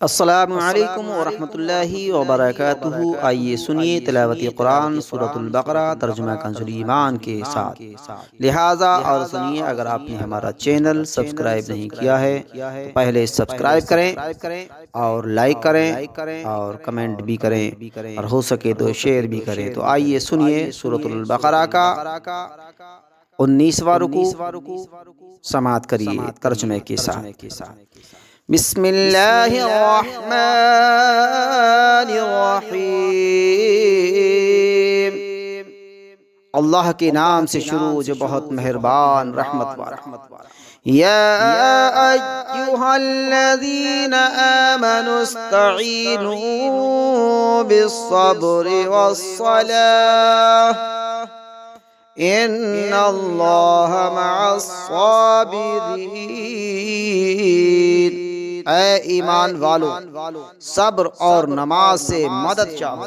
السلام علیکم ورحمۃ اللہ وبرکاتہ۔ آئیے سنیے تلاوت قرآن سورۃ البقرہ ترجمہ کنز ایمان کے ساتھ، لہٰذا اور سنیے۔ اگر آپ نے ہمارا چینل سبسکرائب نہیں کیا ہے تو پہلے سبسکرائب کریں اور لائک کریں اور کمنٹ بھی کریں اور ہو سکے تو شیئر بھی کریں۔ تو آئیے سنیے سورۃ البقرہ کا 19واں رکوع، سماعت کریے ترجمے کے ساتھ۔ بسم اللہ الرحمن الرحیم۔ اللہ کے نام سے شروع جو بہت مہربان رحمت والا۔ یا ایھا الذین آمنوا استعینوا بالصبر والصلاۃ ان اللہ مع الصابرین۔ اے ایمان والو، صبر اور نماز سے مدد چاہو،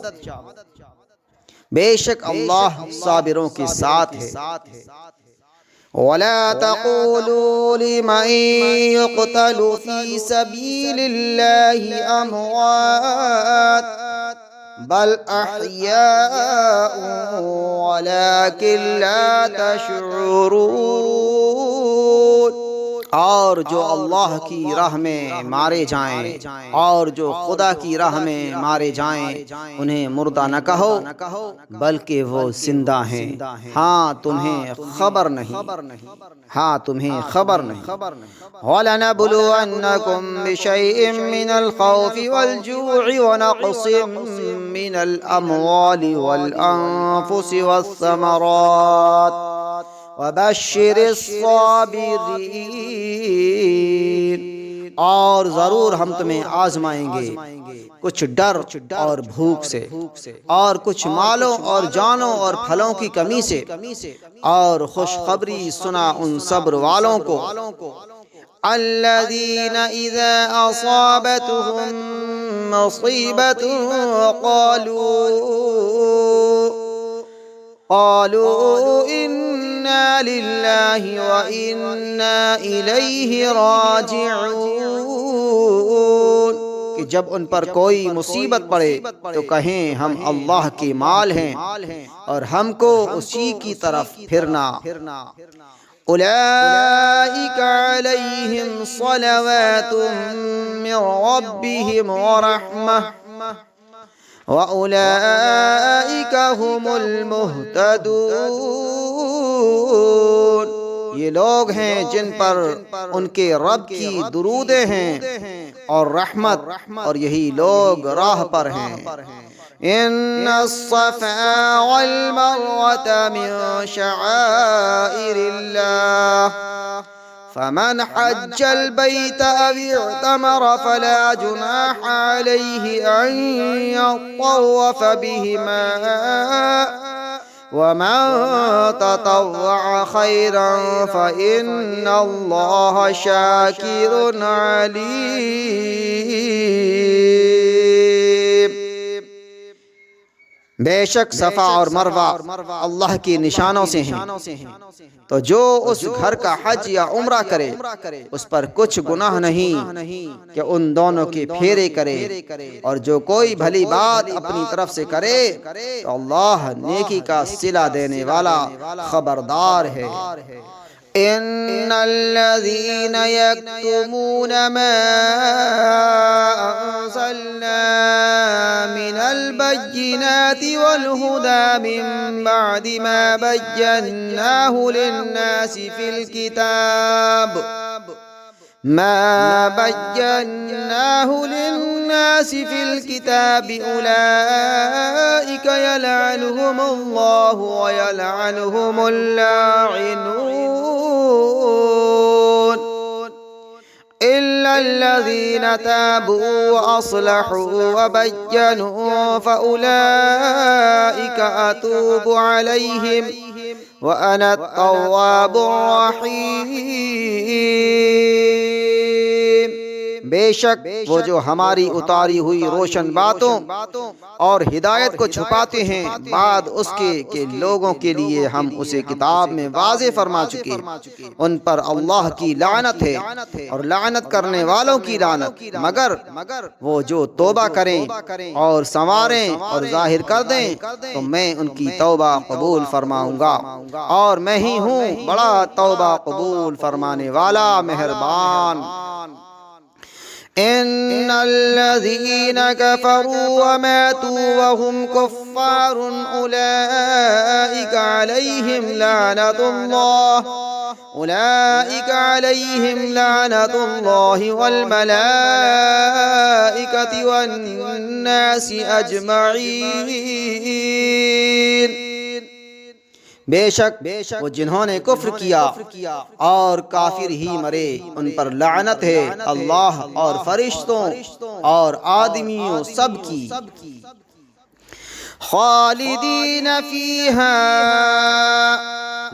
بے شک اللہ صابروں کے ساتھ ہے۔ وَلَا تَقُولُوا لِمَن يُقْتَلُ فِي سَبِيلِ اللَّهِ أَمْوَاتٌ بل احیاء ولکن لا تشعرون۔ اور جو اللہ کی راہ میں مارے جائیں اور جو خدا کی راہ میں مارے جائیں انہیں مردہ نہ کہو بلکہ وہ زندہ ہیں، ہاں تمہیں خبر نہیں۔ وَلَنَبْلُوَنَّكُمْ بِشَيْءٍ مِّنَ الْخَوْفِ وَالْجُوعِ وَنَقْصٍ مِّنَ الْأَمْوَالِ وَالْأَنفُسِ وَالثَّمَرَاتِ وَبَشِّرِ الصَّابِرِينَ۔ اور ضرور ہم تمہیں آزمائیں گے، کچھ ڈر اور بھوک سے، اور کچھ مالوں اور جانوں اور پھلوں کی کمی سے، اور خوشخبری سنا ان صبر والوں کو۔ الذین اذا اصابتهم مصیبۃ قالوا انا للہ وانا الیہ راجعون۔ کہ جب ان پر کوئی مصیبت پڑے تو کہیں ہم اللہ کے مال ہیں اور ہم کو اسی کی طرف پھرنا۔ اولئک علیہم صلوات من ربہم ورحمہ وَأُولَئِكَ هُمُ الْمُهْتَدُونَ۔ یہ لوگ ہیں جن پر ان کے رب کی درودیں ہیں اور رحمت، اور یہی لوگ راہ پر ہیں۔ ان الصفا والمروة من شعائر اللہ فمن حج البيت أو اعتمر فلا جناح عليه أن يطوف بهما ومن تطوع خيرا فإن الله شاكر عليم۔ بے شک صفا اور مروہ اللہ کے نشانوں سے ہیں، تو جو اس گھر کا حج یا عمرہ کرے اس پر کچھ گناہ نہیں کہ ان دونوں کے پھیرے کرے، اور جو کوئی بھلی بات اپنی طرف سے کرے تو اللہ نیکی کا صلہ دینے والا خبردار ہے۔ ان الذين يكتمون ما انزلنا من البينات والهدى من بعد ما بيناه للناس في الكتاب أولئك يلعنهم الله ويلعنهم اللاعنون إلا الذين تابوا وأصلحوا وبينوا فأولئك أتوب عليهم وأنا التواب الرحيم۔ بے شک وہ جو ہماری اتاری ہوئی روشن باتوں اور ہدایت کو چھپاتے ہیں بعد اس کے کہ لوگوں کے لیے ہم اسے کتاب میں واضح فرما چکے، ان پر اللہ کی لعنت ہے اور لعنت کرنے والوں کی لعنت، مگر وہ جو توبہ کریں اور سنواریں اور ظاہر کر دیں تو میں ان کی توبہ قبول فرماؤں گا، اور میں ہی ہوں بڑا توبہ قبول فرمانے والا مہربان۔ ان الذين كفروا وماتوا وهم كفار اولئك عليهم لعنة الله والملائكة والناس اجمعين۔ بے شک وہ جنہوں نے کفر کیا اور کافر ہی مرے ان پر لعنت ہے اللہ اور فرشتوں اور آدمیوں سب کی۔ خالدین فیہا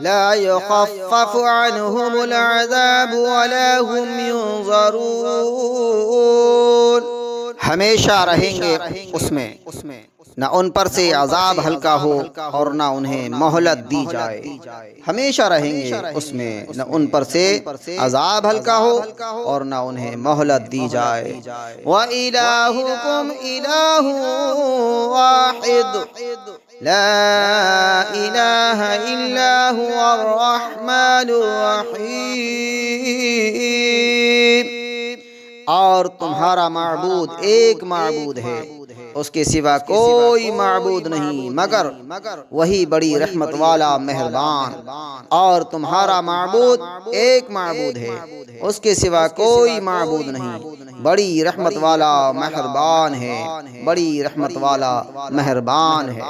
لا يخفف عنهم العذاب ولا هم ينظرون، ہمیشہ رہیں گے اس میں، نہ ان پر سے عذاب ہلکا ہو اور نہ انہیں مہلت دی جائے، ہمیشہ رہیں گے اس میں، نہ ان پر سے عذاب ہلکا ہو اور نہ انہیں مہلت دی جائے۔ وَإِلَٰهُكُمْ إِلَٰهٌ وَاحِدٌ لَا إِلَٰهَ إِلَّا هُوَ الرَّحْمَٰنُ الرَّحِيمُ، اور تمہارا معبود ایک معبود ہے، اس کے سوا کوئی معبود نہیں مگر وہی بڑی رحمت والا مہربان، اور تمہارا معبود ایک معبود ہے، اس کے سوا کوئی معبود نہیں، بڑی رحمت والا مہربان ہے، بڑی رحمت والا مہربان ہے۔